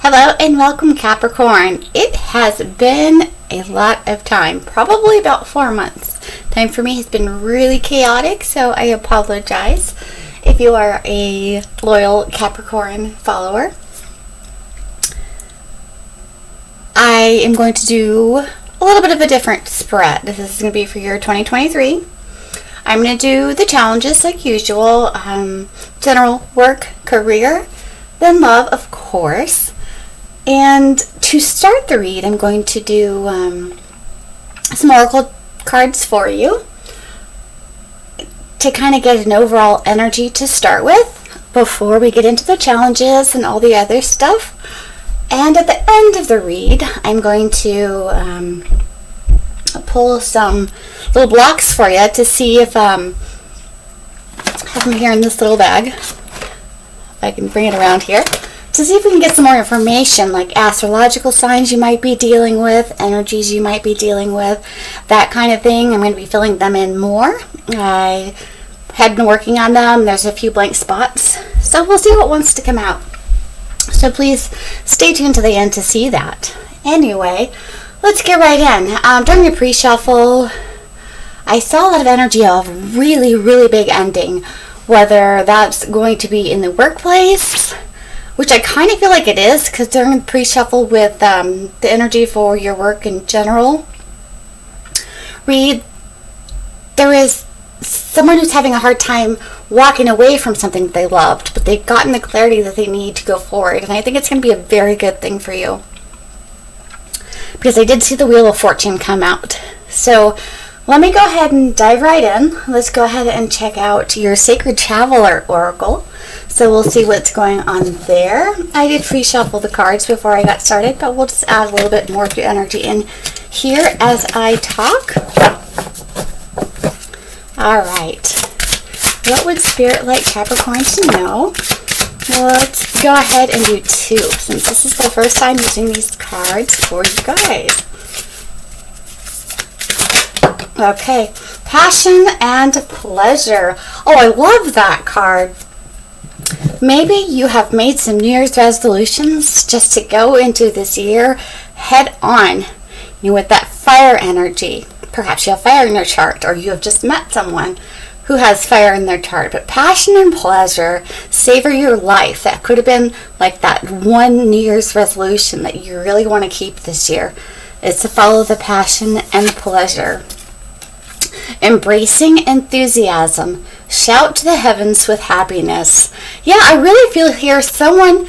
Hello and welcome, Capricorn. It has been a lot of time, probably about 4 months. Time for me has been really chaotic, so I apologize if you are a loyal Capricorn follower. I am going to do a little bit of a different spread. This is going to be for year 2023. I'm going to do the challenges like usual, general work, career, then love, of course. And to start the read, I'm going to do some oracle cards for you to kind of get an overall energy to start with before we get into the challenges and all the other stuff. And at the end of the read, I'm going to pull some little blocks for you to see if I have them here in this little bag. If I can bring it around here. To see if we can get some more information, like astrological signs you might be dealing with, energies you might be dealing with, that kind of thing. I'm going to be filling them in more. I had been working on them. There's a few blank spots. So we'll see what wants to come out. So please stay tuned to the end to see that. Anyway, let's get right in. During the pre-shuffle, I saw a lot of energy of really, really big ending, whether that's going to be in the workplace, which I kind of feel like it is, because during the pre-shuffle with the energy for your work in general read, there is someone who's having a hard time walking away from something that they loved, but they've gotten the clarity that they need to go forward. And I think it's going to be a very good thing for you, because I did see the Wheel of Fortune come out. So let me go ahead and dive right in. Let's go ahead and check out your Sacred Traveler Oracle. So we'll see what's going on there. I did pre-shuffle the cards before I got started, but we'll just add a little bit more energy in here as I talk. All right. What would Spirit like Capricorn to know? Let's go ahead and do 2, since this is the first time using these cards for you guys. Okay, passion and pleasure. Oh, I love that card. Maybe you have made some New Year's resolutions just to go into this year head on, with that fire energy. Perhaps you have fire in your chart, or you have just met someone who has fire in their chart. But passion and pleasure, savor your life. That could have been like that one New Year's resolution that you really want to keep this year, is to follow the passion and pleasure. Embracing enthusiasm. Shout to the heavens with happiness. Yeah, I really feel here someone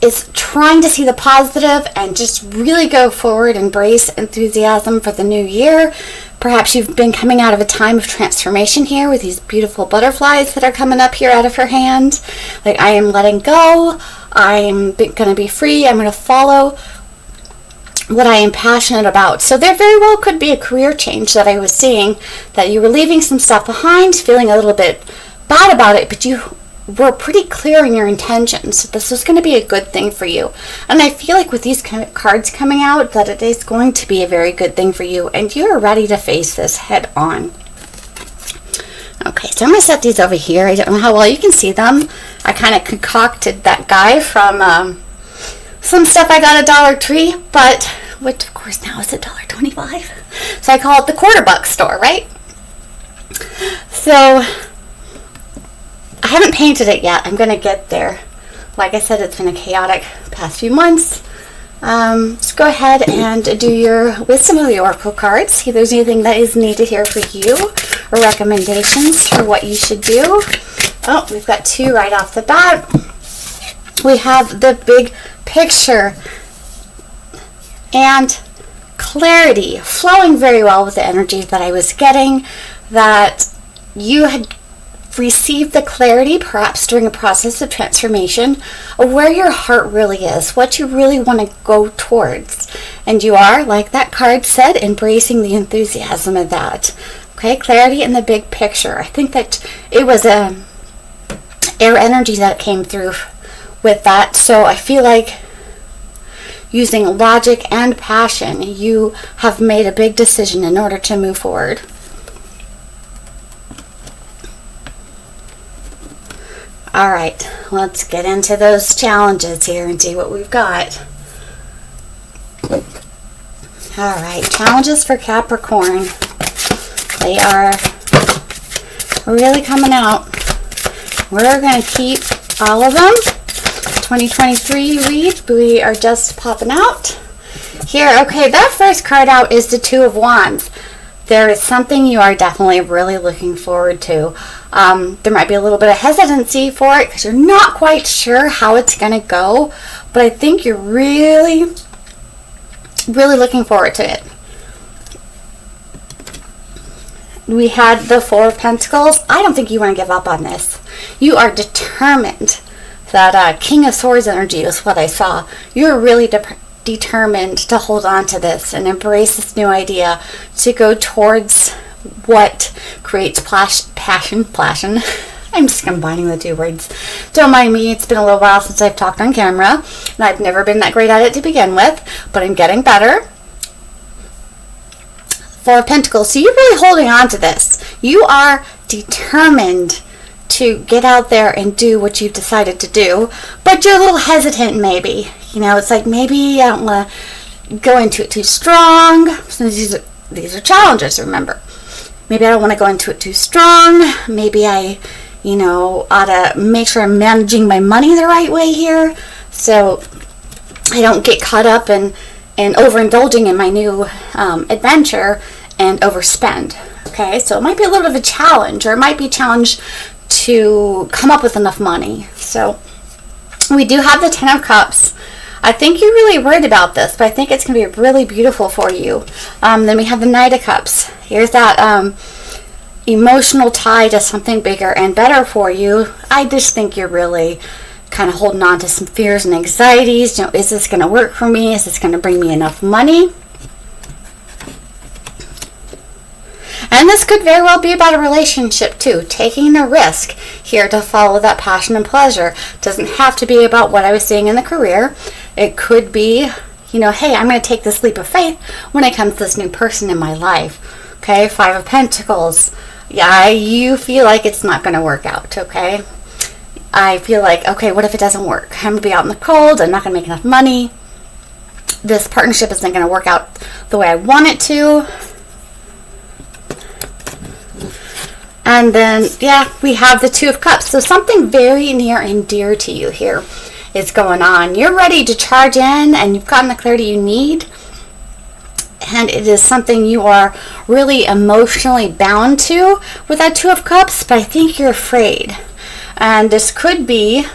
is trying to see the positive and just really go forward, embrace enthusiasm for the new year. Perhaps you've been coming out of a time of transformation here with these beautiful butterflies that are coming up here out of her hand. Like, I am letting go. I'm going to be free. I'm going to follow what I am passionate about. So there very well could be a career change that I was seeing, that you were leaving some stuff behind, feeling a little bit bad about it, but you were pretty clear in your intentions. So this was going to be a good thing for you. And I feel like with these kind of cards coming out, that it is going to be a very good thing for you, and you are ready to face this head on. Okay, so I'm going to set these over here. I don't know how well you can see them. I kind of concocted that guy from some stuff I got at Dollar Tree, but which of course now is $1.25. So I call it the quarter buck store, right? So I haven't painted it yet. I'm going to get there. Like I said, it's been a chaotic past few months. Let's go ahead and do your Wisdom of the Oracle cards. See if there's anything that is needed here for you, or recommendations for what you should do. Oh, we've got 2 right off the bat. We have the big picture and clarity, flowing very well with the energy that I was getting, that you had received the clarity, perhaps during a process of transformation, of where your heart really is, what you really want to go towards. And you are, like that card said, embracing the enthusiasm of that. Okay, clarity in the big picture. I think that it was air energy that came through with that. So I feel like using logic and passion, you have made a big decision in order to move forward. All right, let's get into those challenges here and see what we've got. All right, challenges for Capricorn. They are really coming out. We're going to keep all of them. 2023 read, we are just popping out here. Okay, that first card out is the Two of Wands. There is something you are definitely really looking forward to. There might be a little bit of hesitancy for it because you're not quite sure how it's going to go, but I think you're really, really looking forward to it. We had the Four of Pentacles. I don't think you want to give up on this. You are determined. That King of Swords energy is what I saw. You're really determined to hold on to this and embrace this new idea, to go towards what creates passion. I'm just combining the two words. Don't mind me, it's been a little while since I've talked on camera, and I've never been that great at it to begin with, but I'm getting better. Four of Pentacles. So you're really holding on to this. You are determined to get out there and do what you've decided to do, but you're a little hesitant maybe. You know, it's like maybe I don't want to go into it too strong. So these are challenges, remember. Maybe I don't want to go into it too strong. Maybe I, ought to make sure I'm managing my money the right way here, so I don't get caught up in overindulging in my new adventure and overspend. Okay, so it might be a little bit of a challenge, or it might be a challenge to come up with enough money. So we do have the Ten of Cups. I think you're really worried about this, but I think it's going to be really beautiful for you. Then we have the Knight of Cups. Here's that emotional tie to something bigger and better for you. I just think you're really kind of holding on to some fears and anxieties. Is this going to work for me? Is this going to bring me enough money? And this could very well be about a relationship too, taking a risk here to follow that passion and pleasure. Doesn't have to be about what I was saying in the career. It could be, hey, I'm going to take this leap of faith when it comes to this new person in my life. Okay, Five of Pentacles. Yeah, you feel like it's not going to work out, okay? I feel like, okay, what if it doesn't work? I'm going to be out in the cold. I'm not going to make enough money. This partnership isn't going to work out the way I want it to. And then, we have the Two of Cups. So something very near and dear to you here is going on. You're ready to charge in, and you've gotten the clarity you need. And it is something you are really emotionally bound to with that Two of Cups, but I think you're afraid. And this could be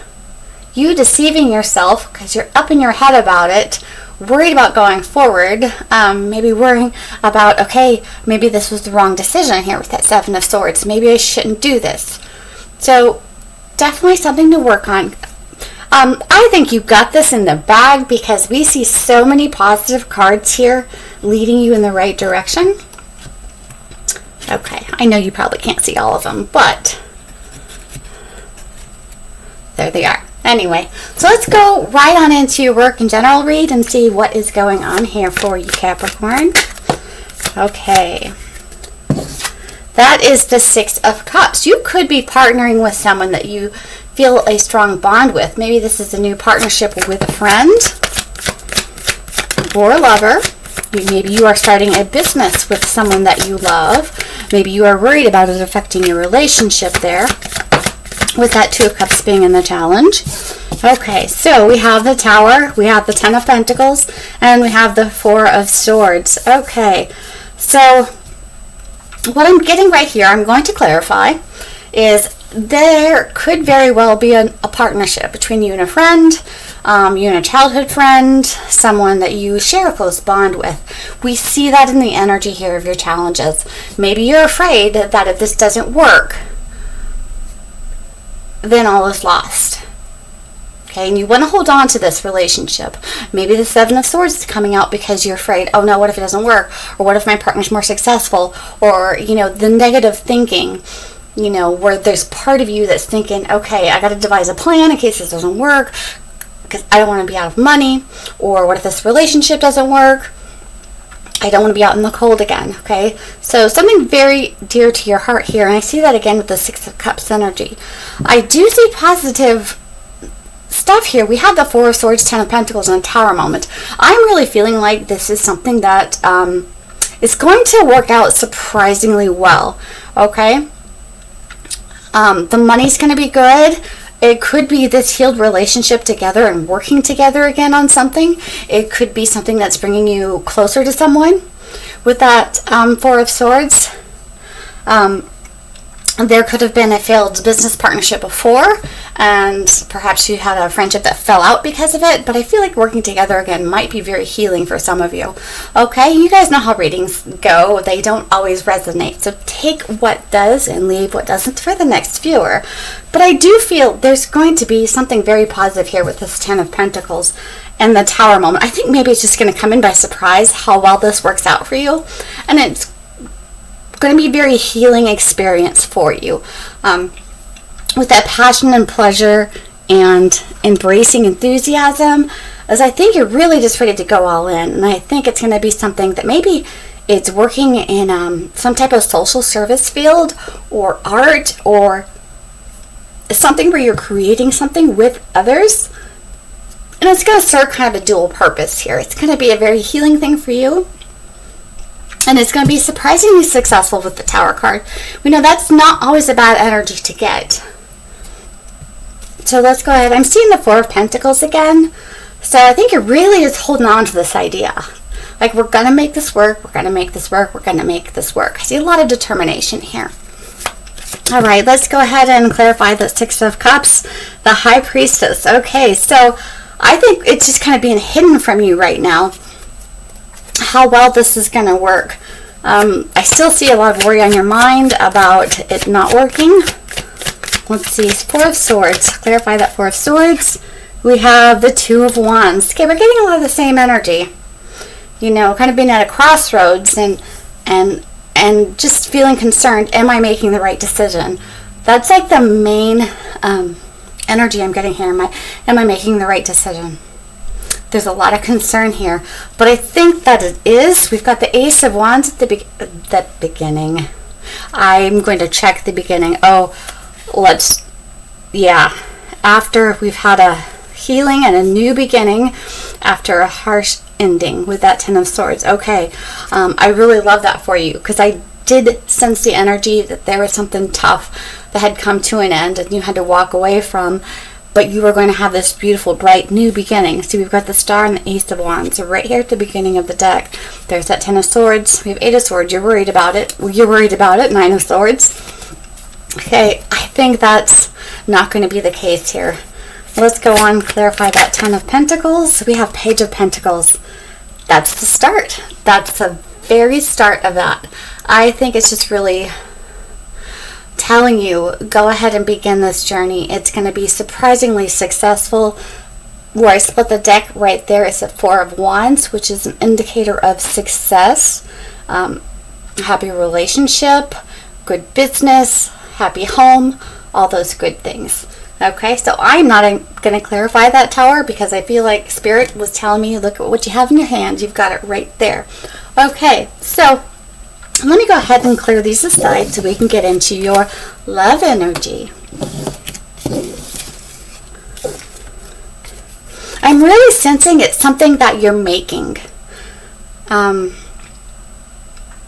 you deceiving yourself because you're up in your head about it, worried about going forward, maybe worrying about, okay, maybe this was the wrong decision here with that Seven of Swords. Maybe I shouldn't do this. So definitely something to work on. I think you got this in the bag because we see so many positive cards here leading you in the right direction. Okay, I know you probably can't see all of them, but there they are. Anyway, so let's go right on into your work and general read and see what is going on here for you, Capricorn. Okay. That is the Six of Cups. You could be partnering with someone that you feel a strong bond with. Maybe this is a new partnership with a friend or a lover. Maybe you are starting a business with someone that you love. Maybe you are worried about it affecting your relationship there, with that Two of Cups being in the challenge. Okay, so we have the Tower, we have the Ten of Pentacles, and we have the Four of Swords. Okay, so what I'm getting right here, I'm going to clarify, is there could very well be a partnership between you and a friend, you and a childhood friend, someone that you share a close bond with. We see that in the energy here of your challenges. Maybe you're afraid that if this doesn't work, then all is lost. Okay, and you want to hold on to this relationship. Maybe the Seven of Swords is coming out because you're afraid, oh no, what if it doesn't work? Or what if my partner's more successful? Or, the negative thinking, where there's part of you that's thinking, okay, I got to devise a plan in case this doesn't work because I don't want to be out of money. Or what if this relationship doesn't work? I don't want to be out in the cold again, okay? So something very dear to your heart here, and I see that again with the Six of Cups energy. I do see positive stuff here. We have the Four of Swords, Ten of Pentacles, and a Tower moment. I'm really feeling like this is something that is going to work out surprisingly well, okay? The money's going to be good. It could be this healed relationship together and working together again on something. It could be something that's bringing you closer to someone. With that Four of Swords, there could have been a failed business partnership before, and perhaps you had a friendship that fell out because of it, but I feel like working together again might be very healing for some of you. Okay, you guys know how readings go. They don't always resonate, so take what does and leave what doesn't for the next viewer. But I do feel there's going to be something very positive here with this Ten of Pentacles and the Tower moment. I think maybe it's just going to come in by surprise how well this works out for you, and it's going to be a very healing experience for you, with that passion and pleasure and embracing enthusiasm, as I think you're really just ready to go all in. And I think it's going to be something that maybe it's working in some type of social service field or art, or something where you're creating something with others, and it's going to serve kind of a dual purpose here. It's going to be a very healing thing for you, and it's going to be surprisingly successful with the Tower card. We know that's not always a bad energy to get. So let's go ahead. I'm seeing the Four of Pentacles again. So I think it really is holding on to this idea. Like, we're going to make this work. We're going to make this work. We're going to make this work. I see a lot of determination here. All right, let's go ahead and clarify the Six of Cups, the High Priestess. Okay, so I think it's just kind of being hidden from you right now how well this is going to work. I still see a lot of worry on your mind about it not working. Let's see, Four of Swords. Clarify that Four of Swords. We have the Two of Wands. Okay, we're getting a lot of the same energy. You know, kind of being at a crossroads and just feeling concerned. Am I making the right decision? That's like the main energy I'm getting here. Am I making the right decision? There's a lot of concern here, but I think that it is. We've got the Ace of Wands at the beginning. I'm going to check the beginning. After we've had a healing and a new beginning after a harsh ending with that Ten of Swords. Okay, I really love that for you, because I did sense the energy that there was something tough that had come to an end and you had to walk away from, but you were going to have this beautiful, bright, new beginning. So we've got the Star and the Ace of Wands. So right here at the beginning of the deck, there's that Ten of Swords. We have Eight of Swords. You're worried about it. You're worried about it. Nine of Swords. Okay, I think that's not going to be the case here. Let's go on, clarify that Ten of Pentacles. We have Page of Pentacles. That's the start. That's the very start of that. I think it's just really telling you, go ahead and begin this journey. It's going to be surprisingly successful. Where I split the deck right there is a Four of Wands, which is an indicator of success, happy relationship, good business, happy home, all those good things. Okay, so I'm not going to clarify that Tower, because I feel like Spirit was telling me, look at what you have in your hand. You've got it right there. Okay, so let me go ahead and clear these aside so we can get into your love energy. I'm really sensing it's something that you're making.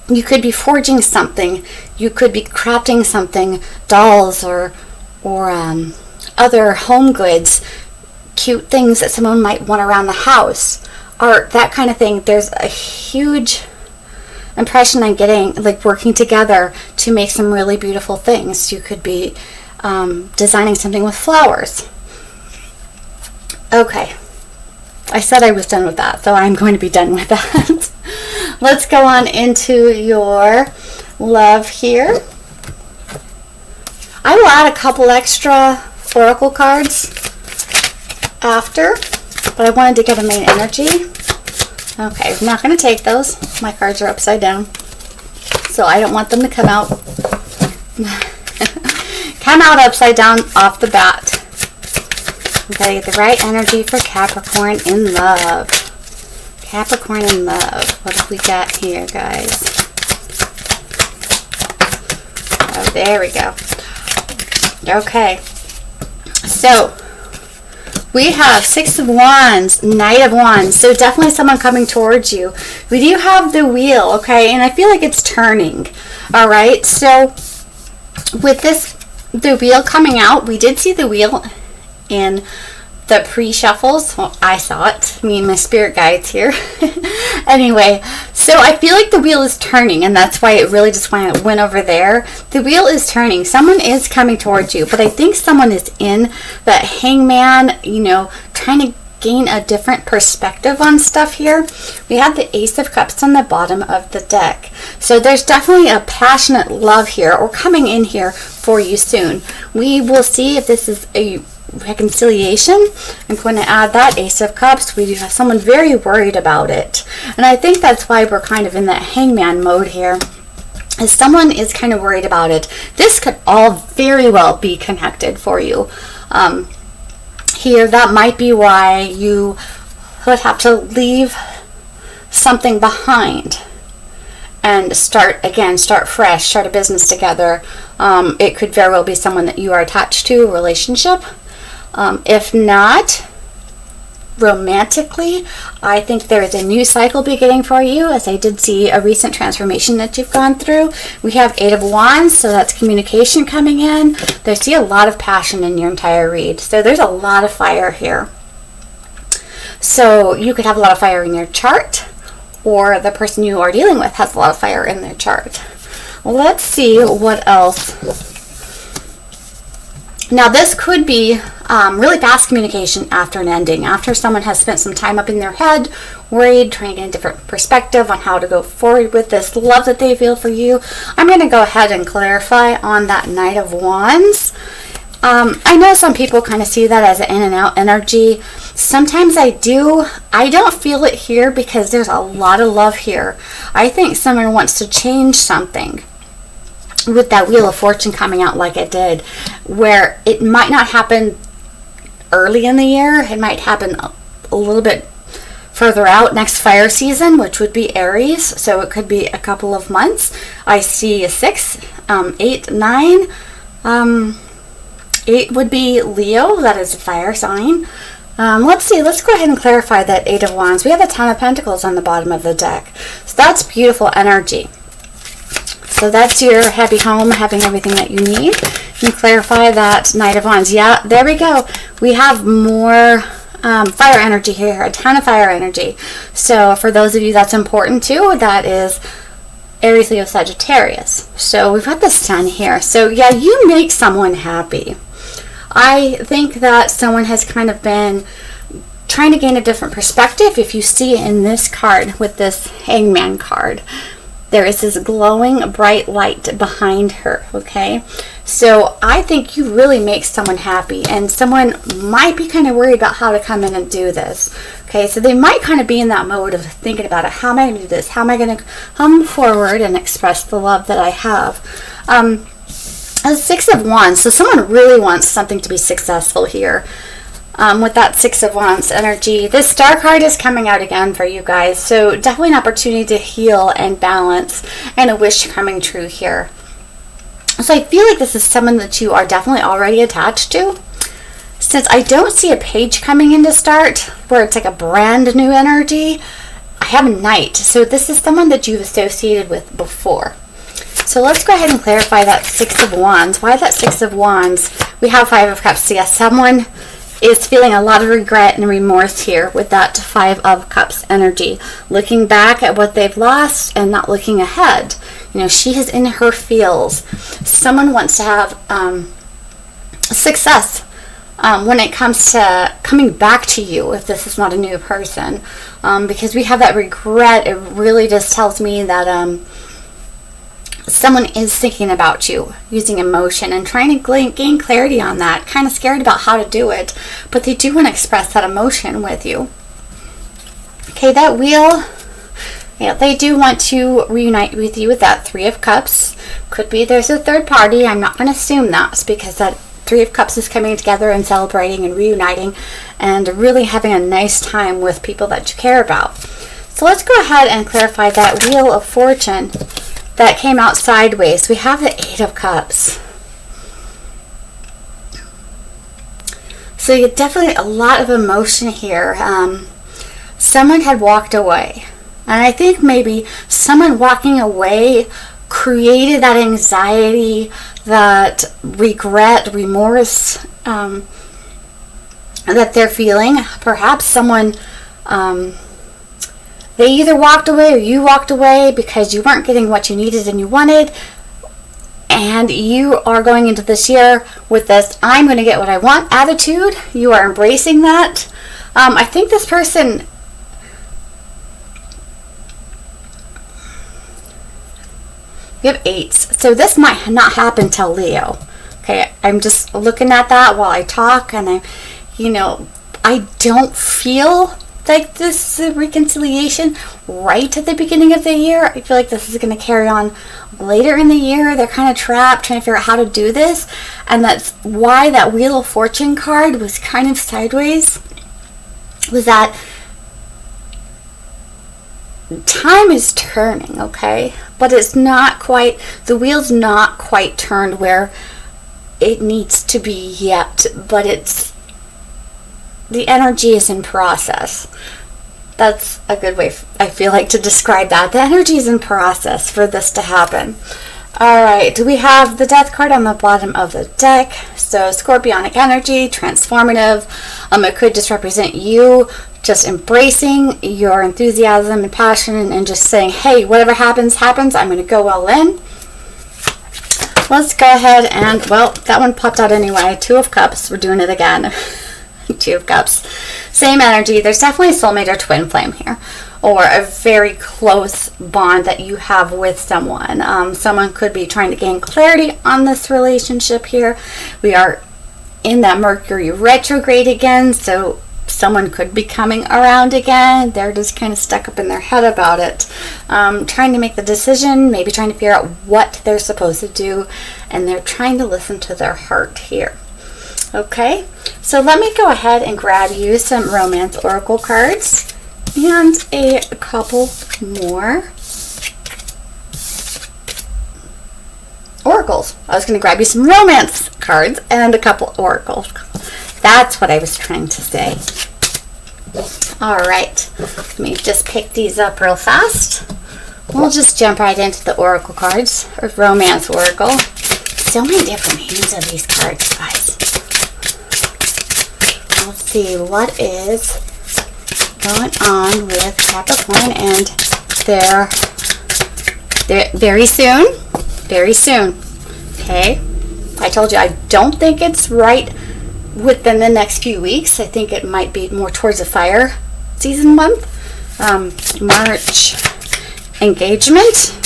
You could be forging something. You could be crafting something, dolls or other home goods, cute things that someone might want around the house, art, that kind of thing. There's a huge impression I'm getting, like working together to make some really beautiful things. You could be designing something with flowers. Okay, I said I was done with that, so I'm going to be done with that. Let's go on into your love here. I will add a couple extra oracle cards after, but I wanted to get a main energy. Okay, I'm not going to take those. My cards are upside down, so I don't want them to come out upside down off the bat. I'm going to get the right energy for Capricorn in love. Capricorn in love. What have we got here, guys? Oh, there we go. Okay. So, we have Six of Wands, Knight of Wands. So definitely someone coming towards you. We do have the wheel, okay? And I feel like it's turning. All right. So with this, the wheel coming out, we did see the wheel in the pre-shuffles. Well, I saw it. Me and my spirit guides here. Anyway, so I feel like the wheel is turning, and that's why it really just went over there. The wheel is turning. Someone is coming towards you, but I think someone is in that hangman, you know, trying to gain a different perspective on stuff here. We have the Ace of Cups on the bottom of the deck. So there's definitely a passionate love here, or coming in here for you soon. We will see if this is a reconciliation. I'm going to add that Ace of Cups. We do have someone very worried about it, and I think that's why we're kind of in that hangman mode here, as someone is kind of worried about it. This could all very well be connected for you here. That might be why you would have to leave something behind and start again, start fresh, start a business together. It could very well be someone that you are attached to, a relationship. If not, romantically, I think there is a new cycle beginning for you, as I did see a recent transformation that you've gone through. We have Eight of Wands, so that's communication coming in. I see a lot of passion in your entire read, so there's a lot of fire here. So you could have a lot of fire in your chart, or the person you are dealing with has a lot of fire in their chart. Let's see what else. Now, this could be really fast communication after an ending, after someone has spent some time up in their head, worried, trying to get a different perspective on how to go forward with this love that they feel for you. I'm going to go ahead and clarify on that Knight of Wands. I know some people kind of see that as an in and out energy. Sometimes I do. I don't feel it here because there's a lot of love here. I think someone wants to change something with that Wheel of Fortune coming out like it did, where it might not happen early in the year. It might happen a little bit further out, next fire season, which would be Aries. So it could be a couple of months. I see a 6, 8, 9. 8 would be Leo. That is a fire sign. Let's see. Let's go ahead and clarify that Eight of Wands. We have a Ten of Pentacles on the bottom of the deck. So that's beautiful energy. So that's your happy home, having everything that you need. You clarify that Knight of Wands. Yeah, there we go. We have more fire energy here, a ton of fire energy. So for those of you that's important too, that is Aries, Leo, Sagittarius. So we've got the Sun here. So yeah, you make someone happy. I think that someone has kind of been trying to gain a different perspective. If you see in this card with this Hangman card, there is this glowing bright light behind her, okay? So I think you really make someone happy, and someone might be kind of worried about how to come in and do this, okay? So they might kind of be in that mode of thinking about it. How am I going to do this? How am I going to come forward and express the love that I have? A Six of Wands, so someone really wants something to be successful here. With that Six of Wands energy, this Star card is coming out again for you guys. So definitely an opportunity to heal and balance, and a wish coming true here. So I feel like this is someone that you are definitely already attached to. Since I don't see a page coming in to start where it's like a brand new energy, I have a Knight. So this is someone that you've associated with before. So let's go ahead and clarify that Six of Wands. Why that Six of Wands? We have Five of Cups. So yes, someone is feeling a lot of regret and remorse here with that Five of Cups energy. Looking back at what they've lost and not looking ahead. You know, she is in her feels. Someone wants to have success when it comes to coming back to you, if this is not a new person. Because we have that regret. It really just tells me that someone is thinking about you, using emotion and trying to gain clarity on that. Kind of scared about how to do it, but they do want to express that emotion with you. Okay, that Wheel, yeah, they do want to reunite with you with that Three of Cups. Could be there's a third party. I'm not going to assume that, because that Three of Cups is coming together and celebrating and reuniting and really having a nice time with people that you care about. So let's go ahead and clarify that Wheel of Fortune that came out sideways. We have the Eight of Cups. So you definitely a lot of emotion here. Someone had walked away. And I think maybe someone walking away created that anxiety, that regret, remorse that they're feeling. Perhaps someone, they either walked away or you walked away because you weren't getting what you needed and you wanted. And you are going into this year with this, I'm going to get what I want attitude. You are embracing that. I think this person, you have eights. So this might not happen till Leo. Okay, I'm just looking at that while I talk, and I don't feel like this is a reconciliation right at the beginning of the year. I feel like this is going to carry on later in the year. They're kind of trapped, trying to figure out how to do this, and that's why that Wheel of Fortune card was kind of sideways, was that time is turning, okay? But it's not quite, the wheel's not quite turned where it needs to be yet, but the energy is in process. That's a good way, I feel like, to describe that. The energy is in process for this to happen. All right, we have the Death card on the bottom of the deck. So scorpionic energy, transformative. It could just represent you just embracing your enthusiasm and passion and just saying, hey, whatever happens, happens. I'm going to go all in. Let's go ahead and, well, that one popped out anyway. Two of Cups. We're doing it again. Two of Cups. Same energy. There's definitely a soulmate or twin flame here, or a very close bond that you have with someone. Someone could be trying to gain clarity on this relationship here. We are in that Mercury retrograde again, so someone could be coming around again. They're just kind of stuck up in their head about it, trying to make the decision, maybe trying to figure out what they're supposed to do, and they're trying to listen to their heart here. Okay, so let me go ahead and grab you some romance oracle cards and a couple more oracles. I was going to grab you some romance cards and a couple oracles. That's what I was trying to say. All right, let me just pick these up real fast. We'll just jump right into the oracle cards, or romance oracle. So many different names of these cards, guys. Let's see what is going on with Capricorn, and they're very soon. Very soon. Okay, I told you I don't think it's right within the next few weeks. I think it might be more towards the fire season month. March engagement.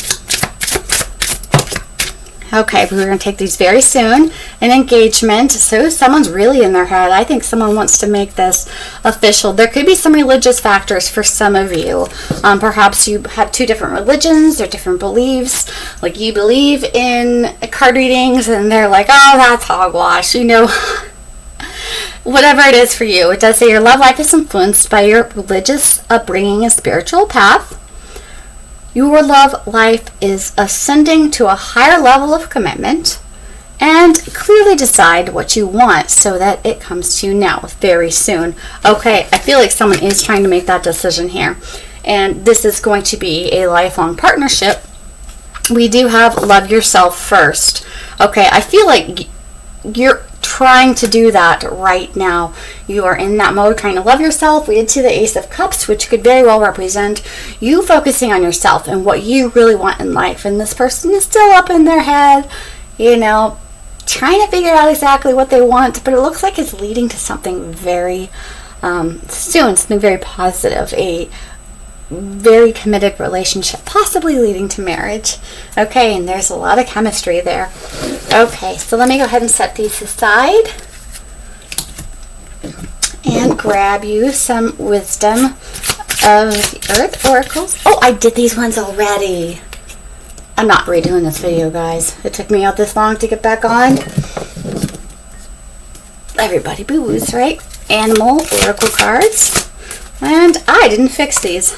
Okay, we're going to take these very soon. An engagement. So someone's really in their head. I think someone wants to make this official. There could be some religious factors for some of you. Perhaps you have two different religions or different beliefs. Like you believe in card readings and they're like, oh, that's hogwash. Whatever it is for you. It does say your love life is influenced by your religious upbringing and spiritual path. Your love life is ascending to a higher level of commitment, and clearly decide what you want so that it comes to you now, very soon. Okay, I feel like someone is trying to make that decision here, and this is going to be a lifelong partnership. We do have love yourself first. Okay, I feel like you're trying to do that right now. You are in that mode, trying to love yourself. We did see the Ace of Cups, which could very well represent you focusing on yourself and what you really want in life. And this person is still up in their head, trying to figure out exactly what they want, but it looks like it's leading to something very soon, something very positive, a very committed relationship, possibly leading to marriage. Okay, and there's a lot of chemistry there. Okay, so let me go ahead and set these aside and grab you some wisdom of the earth oracles. Oh, I did these ones already. I'm not redoing this video, guys. It took me out this long to get back on. Everybody boo-boos, right? Animal oracle cards. And I didn't fix these.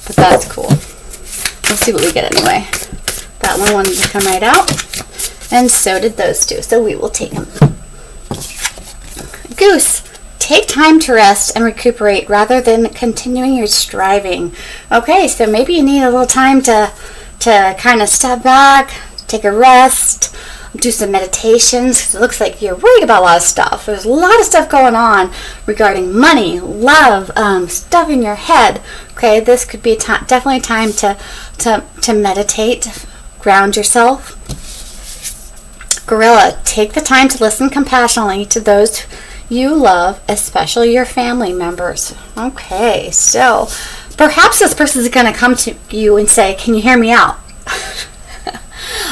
but that's cool. Let's see what we get anyway. That one wanted to come right out, and so did those two, so we will take them. Goose, take time to rest and recuperate rather than continuing your striving. Okay, so maybe you need a little time to kind of step back, take a rest, do some meditations, because it looks like you're worried about a lot of stuff. There's a lot of stuff going on regarding money, love, stuff in your head. Okay, this could be definitely time to meditate, ground yourself. Gorilla, take the time to listen compassionately to those you love, especially your family members. Okay, so perhaps this person is going to come to you and say, can you hear me out?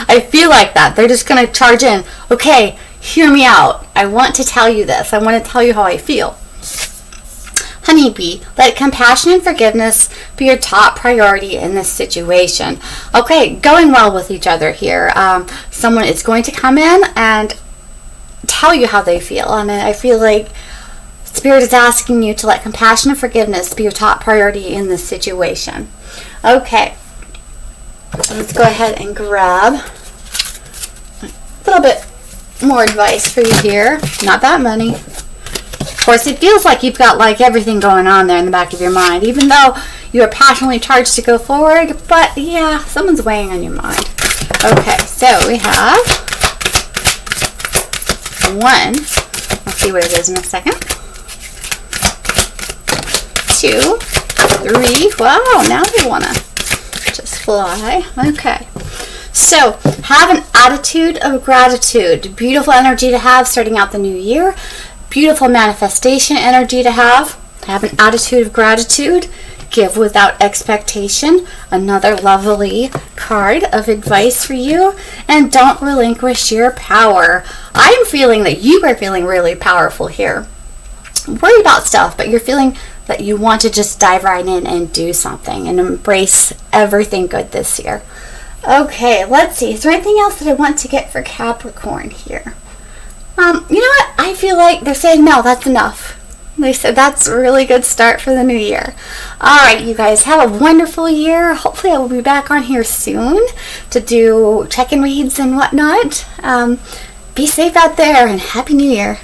I feel like that. They're just going to charge in. Okay, hear me out. I want to tell you this. I want to tell you how I feel. Honeybee, let compassion and forgiveness be your top priority in this situation. Okay, going well with each other here. Someone is going to come in and tell you how they feel. And I feel like Spirit is asking you to let compassion and forgiveness be your top priority in this situation. Okay. Let's go ahead and grab a little bit more advice for you here. Not that many. Of course, it feels like you've got like everything going on there in the back of your mind, even though you are passionately charged to go forward. But yeah, someone's weighing on your mind. Okay, so we have one. I'll see what it is in a second. 2, 3. Wow, now we want to just fly. Okay. So, have an attitude of gratitude. Beautiful energy to have starting out the new year. Beautiful manifestation energy to have. Have an attitude of gratitude. Give without expectation. Another lovely card of advice for you. And don't relinquish your power. I'm feeling that you are feeling really powerful here. Worry about stuff, but you're feeling that you want to just dive right in and do something and embrace everything good this year. Okay, let's see. Is there anything else that I want to get for Capricorn here? You know what? I feel like they're saying no, that's enough. They said that's a really good start for the new year. All right, you guys, have a wonderful year. Hopefully I will be back on here soon to do check-in reads and whatnot. Be safe out there and Happy New Year.